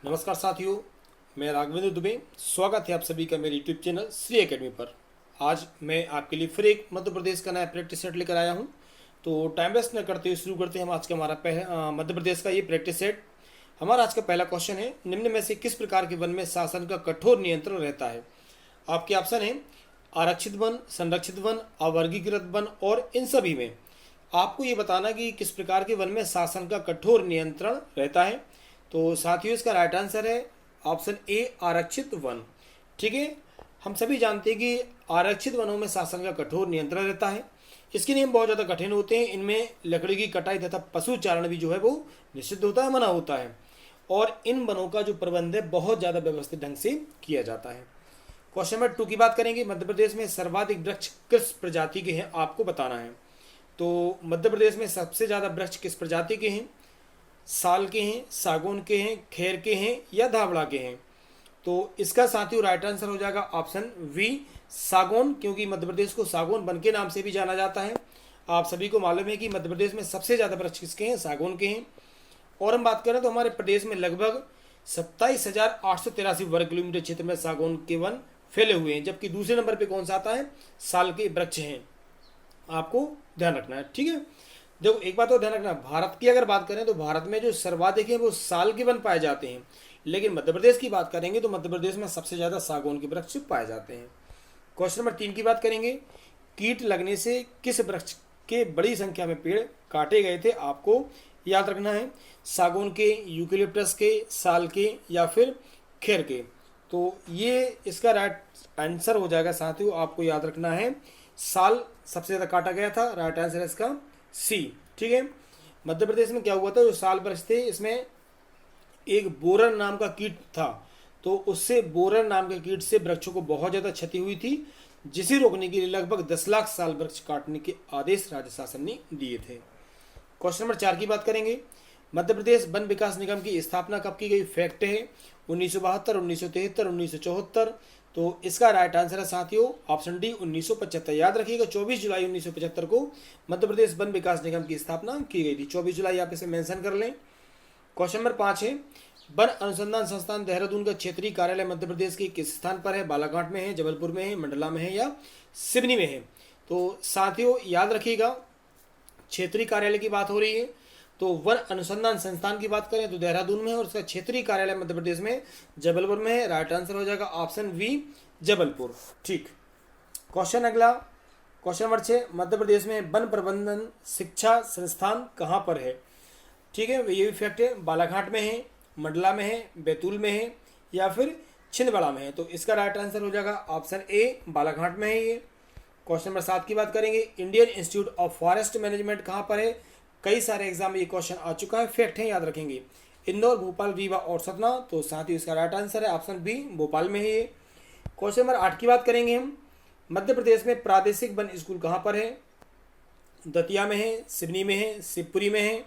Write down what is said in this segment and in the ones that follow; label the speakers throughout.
Speaker 1: नमस्कार साथियों, मैं राघवेंद्र दुबे। स्वागत है आप सभी का मेरे यूट्यूब चैनल श्री एकेडमी पर। आज मैं आपके लिए फिर एक मध्य प्रदेश का नया प्रैक्टिस सेट लेकर आया हूं। तो टाइम वेस्ट न करते हुए शुरू करते हैं हम आज का हमारा मध्य प्रदेश का ये प्रैक्टिस सेट। हमारा आज का पहला क्वेश्चन है, निम्न में से किस प्रकार के वन में शासन का कठोर नियंत्रण रहता है। आपके ऑप्शन है आरक्षित वन, संरक्षित वन, अवर्गीकृत वन और इन सभी में। आपको ये बताना कि किस प्रकार के वन में शासन का कठोर नियंत्रण रहता है। तो साथियों, इसका राइट आंसर है ऑप्शन ए, आरक्षित वन। ठीक है, हम सभी जानते हैं कि आरक्षित वनों में शासन का कठोर नियंत्रण रहता है। इसके नियम बहुत ज़्यादा कठिन होते हैं। इनमें लकड़ी की कटाई तथा पशु चारण भी जो है वो निषिद्ध होता है, मना होता है। और इन वनों का जो प्रबंध है बहुत ज़्यादा व्यवस्थित ढंग से किया जाता है। क्वेश्चन नंबर 2 की बात करेंगे। मध्य प्रदेश में सर्वाधिक वृक्ष किस प्रजाति के हैं, आपको बताना है। तो मध्य प्रदेश में सबसे ज़्यादा वृक्ष किस प्रजाति के हैं? साल के हैं, सागौन के हैं, खेर के हैं या धावड़ा के हैं। तो इसका साथियों राइट आंसर हो जाएगा ऑप्शन वी, सागौन, क्योंकि मध्य प्रदेश को सागौन वन के नाम से भी जाना जाता है। आप सभी को मालूम है कि मध्य प्रदेश में सबसे ज़्यादा वृक्ष किसके हैं? सागौन के हैं। और हम बात करें तो हमारे प्रदेश में लगभग 27,883 वर्ग किलोमीटर क्षेत्र में सागौन के वन फैले हुए हैं, जबकि दूसरे नंबर पे कौन सा आता है? साल के वृक्ष हैं। आपको ध्यान रखना है, ठीक है। देखो, एक बात और ध्यान रखना, भारत की अगर बात करें तो भारत में जो सर्वाधिक है वो साल के वन पाए जाते हैं, लेकिन मध्य प्रदेश की बात करेंगे तो मध्य प्रदेश में सबसे ज़्यादा सागौन के वृक्ष पाए जाते हैं। क्वेश्चन नंबर 3 की बात करेंगे। कीट लगने से किस वृक्ष के बड़ी संख्या में पेड़ काटे गए थे, आपको याद रखना है। सागौन के, यूकेलिप्टस के, साल के या फिर खेर के। तो ये इसका राइट आंसर हो जाएगा साथियों। आपको याद रखना है, साल सबसे ज़्यादा काटा गया था। राइट आंसर है इसका सी, ठीक है। मध्य प्रदेश में क्या हुआ था, जो साल वृक्ष थे इसमें एक बोरर नाम का कीट था, तो उससे बोरर नाम के कीट से वृक्षों को बहुत ज़्यादा क्षति हुई थी, जिसे रोकने के लिए लगभग 10 लाख साल वृक्ष काटने के आदेश राज्य शासन ने दिए थे। क्वेश्चन नंबर 4 की बात करेंगे। मध्य प्रदेश वन विकास निगम की स्थापना कब की गई? फैक्ट है 1972, 1973, 1974। तो इसका राइट आंसर है साथियों ऑप्शन डी, 1975। याद रखिएगा 24 जुलाई 1975 को मध्य प्रदेश वन विकास निगम की स्थापना की गई थी। 24 जुलाई आप इसे मेंशन कर लें। क्वेश्चन नंबर 5 है, वन अनुसंधान संस्थान देहरादून का क्षेत्रीय कार्यालय मध्य प्रदेश के किस स्थान पर है? बालाघाट में है, जबलपुर में है, मंडला में है या सिवनी में है? तो साथियों याद रखिएगा, क्षेत्रीय कार्यालय की बात हो रही है तो वन अनुसंधान संस्थान की बात करें तो देहरादून में है, और उसका क्षेत्रीय कार्यालय मध्य प्रदेश में जबलपुर में है। राइट आंसर हो जाएगा ऑप्शन वी, जबलपुर। ठीक। क्वेश्चन अगला, क्वेश्चन नंबर 6, मध्य प्रदेश में वन प्रबंधन शिक्षा संस्थान कहाँ पर है? ठीक है, ये भी फैक्ट है। बालाघाट में है, मंडला में है, बैतूल में है या फिर छिंदवाड़ा में है। तो इसका राइट आंसर हो जाएगा ऑप्शन ए, बालाघाट में है ये। क्वेश्चन नंबर 7 की बात करेंगे। Indian institute of forest management कहाँ पर है? कई सारे एग्जाम में ये क्वेश्चन आ चुका है, फैक्ट है, याद रखेंगे। इंदौर, भोपाल, रीवा और सतना। तो साथ ही इसका राइट आंसर है ऑप्शन बी, भोपाल में है ये। क्वेश्चन नंबर 8 की बात करेंगे हम। मध्य प्रदेश में प्रादेशिक वन स्कूल कहाँ पर है? दतिया में है, सिवनी में है, शिवपुरी में है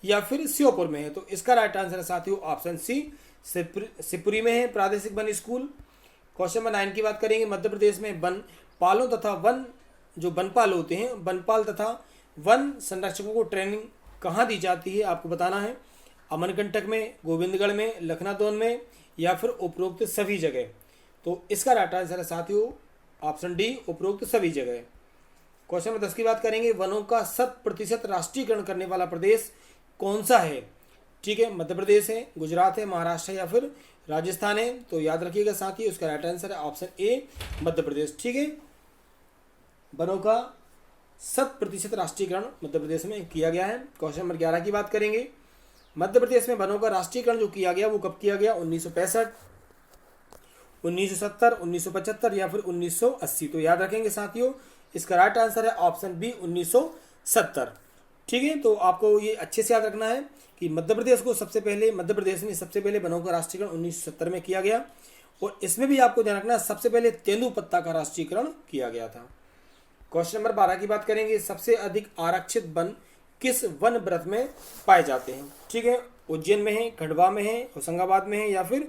Speaker 1: या फिर श्योपुर में है? तो इसका राइट आंसर है साथियों ऑप्शन सी, शिवपुरी में है प्रादेशिक वन स्कूल। क्वेश्चन नंबर 9 की बात करेंगे। मध्य प्रदेश में वन पालों तथा वन जो वनपाल होते हैं, वनपाल तथा वन संरक्षकों को ट्रेनिंग कहाँ दी जाती है, आपको बताना है। अमरकंटक में, गोविंदगढ़ में, लखनादौन में या फिर उपरोक्त सभी जगह? तो इसका राइट आंसर है साथियों ऑप्शन डी, उपरोक्त सभी जगह। क्वेश्चन नंबर 10 की बात करेंगे। वनों का 100% राष्ट्रीयकरण करने वाला प्रदेश कौन सा है? ठीक है, मध्य प्रदेश है, गुजरात है, महाराष्ट्र या फिर राजस्थान है? तो याद रखिएगा साथियों, उसका राइट आंसर है ऑप्शन ए, मध्य प्रदेश। ठीक है, वनों का 100% राष्ट्रीयकरण मध्य प्रदेश में किया गया है। क्वेश्चन नंबर 11 की बात करेंगे। मध्य प्रदेश में वनों का राष्ट्रीयकरण जो किया गया वो कब किया गया? 1965, 1970, 1975 या फिर 1980? तो याद रखेंगे साथियों, इसका राइट आंसर है ऑप्शन बी, 1970। ठीक है, तो आपको ये अच्छे से याद रखना है कि मध्य प्रदेश में सबसे पहले वनों का राष्ट्रीयकरण 1970 में किया गया, और इसमें भी आपको ध्यान रखना सबसे पहले तेंदुपत्ता का राष्ट्रीयकरण किया गया था। क्वेश्चन नंबर 12 की बात करेंगे। सबसे अधिक आरक्षित वन किस वन व्रत में पाए जाते हैं? ठीक है, उज्जैन में है, खंडवा में है, होशंगाबाद में है या फिर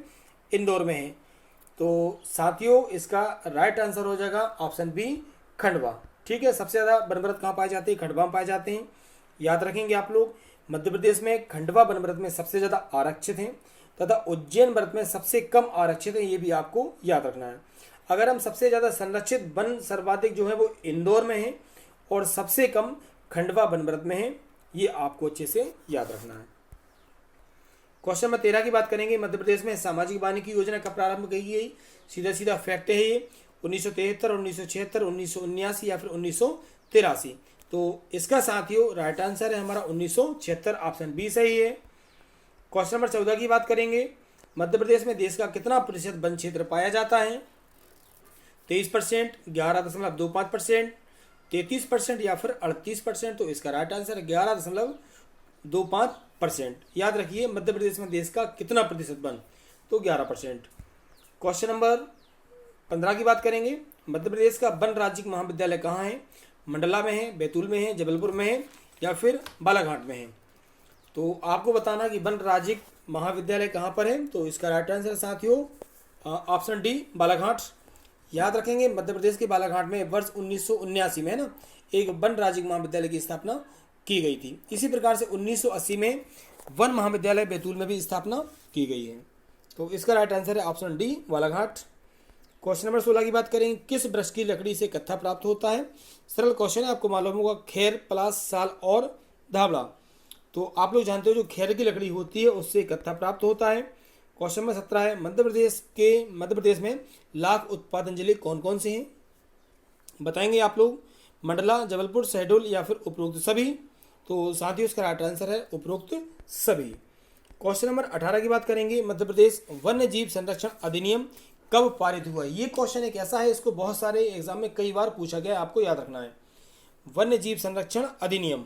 Speaker 1: इंदौर में है? तो साथियों इसका राइट आंसर हो जाएगा ऑप्शन बी, खंडवा। ठीक है, सबसे ज़्यादा वन व्रत कहाँ पाए जाते हैं? खंडवा में पाए जाते हैं। याद रखेंगे आप लोग, मध्य प्रदेश में खंडवा वन व्रत में सबसे ज़्यादा आरक्षित हैं, तथा उज्जैन व्रत में सबसे कम आरक्षित है, ये भी आपको याद रखना है। अगर हम सबसे ज़्यादा संरक्षित वन सर्वाधिक जो है वो इंदौर में है और सबसे कम खंडवा वन व्रत में है, ये आपको अच्छे से याद रखना है। क्वेश्चन नंबर 13 की बात करेंगे। मध्य प्रदेश में सामाजिक वानिकी योजना कब प्रारंभ की गई? सीधा सीधा फैक्ट है ये 1973, 1976, 1979 या फिर 1983। तो इसका साथियों राइट आंसर है हमारा 1976, ऑप्शन बी सही है। क्वेश्चन नंबर 14 की बात करेंगे। मध्य प्रदेश में देश का कितना प्रतिशत वन क्षेत्र पाया जाता है? 23%, 11.25%, 33% या फिर 38%। तो इसका राइट आंसर 11.25%। याद रखिए मध्य प्रदेश में देश का कितना प्रतिशत वन, तो 11%। क्वेश्चन नंबर 15 की बात करेंगे। मध्य प्रदेश का वन राज्य महाविद्यालय कहाँ है? मंडला में है, बैतूल में है, जबलपुर में है या फिर बालाघाट में है? तो आपको बताना कि वन राज्य महाविद्यालय कहाँ पर है। तो इसका राइट आंसर साथियों ऑप्शन डी, बालाघाट। याद रखेंगे मध्य प्रदेश के बालाघाट में वर्ष 1979 में है ना एक वन राज्य महाविद्यालय की स्थापना की गई थी। इसी प्रकार से 1980 में वन महाविद्यालय बैतूल में भी स्थापना की गई है। तो इसका राइट आंसर है option D, Balaghat. Question number 16 की बात करें। किस वृक्ष की लकड़ी से कत्था प्राप्त होता है? सरल क्वेश्चन है, आपको मालूम होगा खेर, पलाश, साल और धावड़ा। तो आप लोग जानते हो जो खेर की लकड़ी होती है उससे कत्था प्राप्त होता है। क्वेश्चन नंबर 17 है। मध्य प्रदेश में लाख उत्पादन जिले कौन कौन से हैं? बताएंगे आप लोग। मंडला, जबलपुर, शहडोल या फिर उपरोक्त सभी? तो साथियों इसका राइट आंसर है उपरोक्त सभी। क्वेश्चन नंबर 18 की बात करेंगे। मध्य प्रदेश वन्य जीव संरक्षण अधिनियम कब पारित हुआ? ये क्वेश्चन एक ऐसा है, इसको बहुत सारे एग्जाम में कई बार पूछा गया, आपको याद रखना है। वन्य जीव संरक्षण अधिनियम,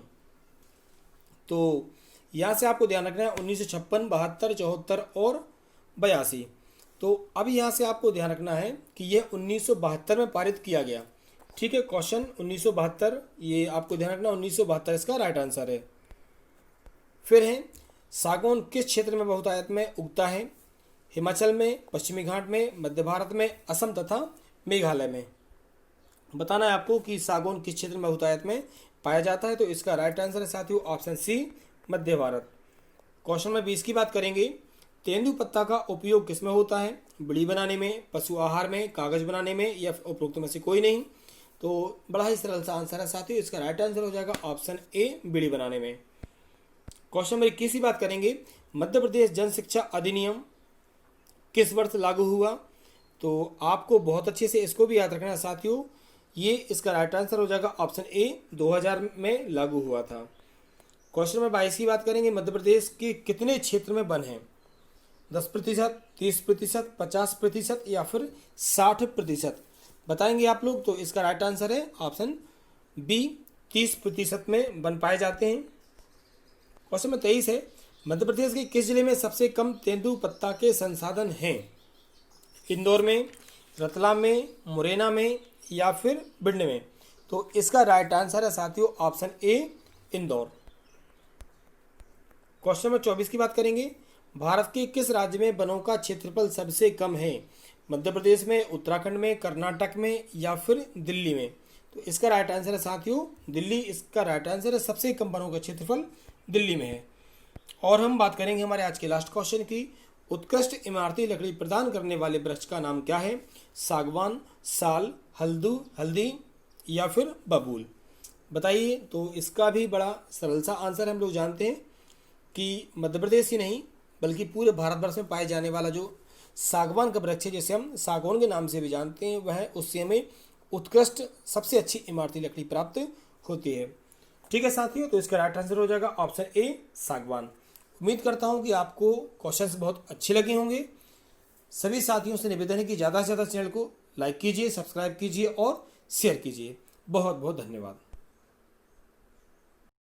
Speaker 1: तो यहाँ से आपको ध्यान रखना है 1956, 72, 74 और 82। तो अब यहाँ से आपको ध्यान रखना है कि यह 1972 में पारित किया गया। ठीक है, क्वेश्चन 1972, ये आपको ध्यान रखना 1972 इसका राइट आंसर है। फिर है सागौन किस क्षेत्र में बहुतायत में उगता है? हिमाचल में, पश्चिमी घाट में, मध्य भारत में, असम तथा मेघालय में? बताना है आपको कि सागौन किस क्षेत्र में बहुतायत में पाया जाता है। तो इसका राइट आंसर है साथियों ऑप्शन सी, मध्य भारत। क्वेश्चन नंबर 20 की बात करेंगे। तेंदु पत्ता का उपयोग किसमें होता है? बीड़ी बनाने में, पशु आहार में, कागज बनाने में या उपरोक्त में से कोई नहीं? तो बड़ा ही सरल सा आंसर है साथियों, इसका राइट आंसर हो जाएगा ऑप्शन ए, बीड़ी बनाने में। क्वेश्चन नंबर 21 की बात करेंगे। मध्य प्रदेश जन शिक्षा अधिनियम किस वर्ष लागू हुआ? तो आपको बहुत अच्छे से इसको भी याद रखना है साथियों, ये इसका राइट आंसर हो जाएगा ऑप्शन ए, 2000 में लागू हुआ था। क्वेश्चन नंबर 22 की बात करेंगे। मध्य प्रदेश के कितने क्षेत्र में वन है? 10%, 30%, 50% या फिर 60%? बताएंगे आप लोग। तो इसका राइट आंसर है ऑप्शन बी, 30% में वन पाए जाते हैं। क्वेश्चन नंबर 23 है। मध्य प्रदेश के किस जिले में सबसे कम तेंदु पत्ता के संसाधन हैं? इंदौर में, रतलाम में, मुरैना में या फिर भिंड में? तो इसका राइट आंसर है साथियों option A, Indore. Question number 24 की बात करेंगे। भारत के किस राज्य में वनों का क्षेत्रफल सबसे कम है? मध्य प्रदेश में, उत्तराखंड में, कर्नाटक में या फिर दिल्ली में? तो इसका राइट आंसर है साथियों दिल्ली, इसका राइट आंसर है। सबसे कम वनों का क्षेत्रफल दिल्ली में है। और हम बात करेंगे हमारे आज के लास्ट क्वेश्चन की। उत्कृष्ट इमारती लकड़ी प्रदान करने वाले वृक्ष का नाम क्या है? सागवान, साल, हल्दी या फिर बबूल? बताइए। तो इसका भी बड़ा सरल सा आंसर हम लोग जानते हैं कि मध्य प्रदेश ही नहीं बल्कि पूरे भारतवर्ष में पाए जाने वाला जो सागवान का वृक्ष है, जिसे हम सागौन के नाम से भी जानते हैं, वह उससे हमें उत्कृष्ट सबसे अच्छी इमारती लकड़ी प्राप्त होती है। ठीक है साथियों, तो इसका राइट आंसर हो जाएगा ऑप्शन ए, सागवान। उम्मीद करता हूं कि आपको क्वेश्चंस बहुत अच्छे लगे होंगे। सभी साथियों से निवेदन है कि ज़्यादा से ज़्यादा चैनल को लाइक कीजिए, सब्सक्राइब कीजिए और शेयर कीजिए। बहुत बहुत धन्यवाद।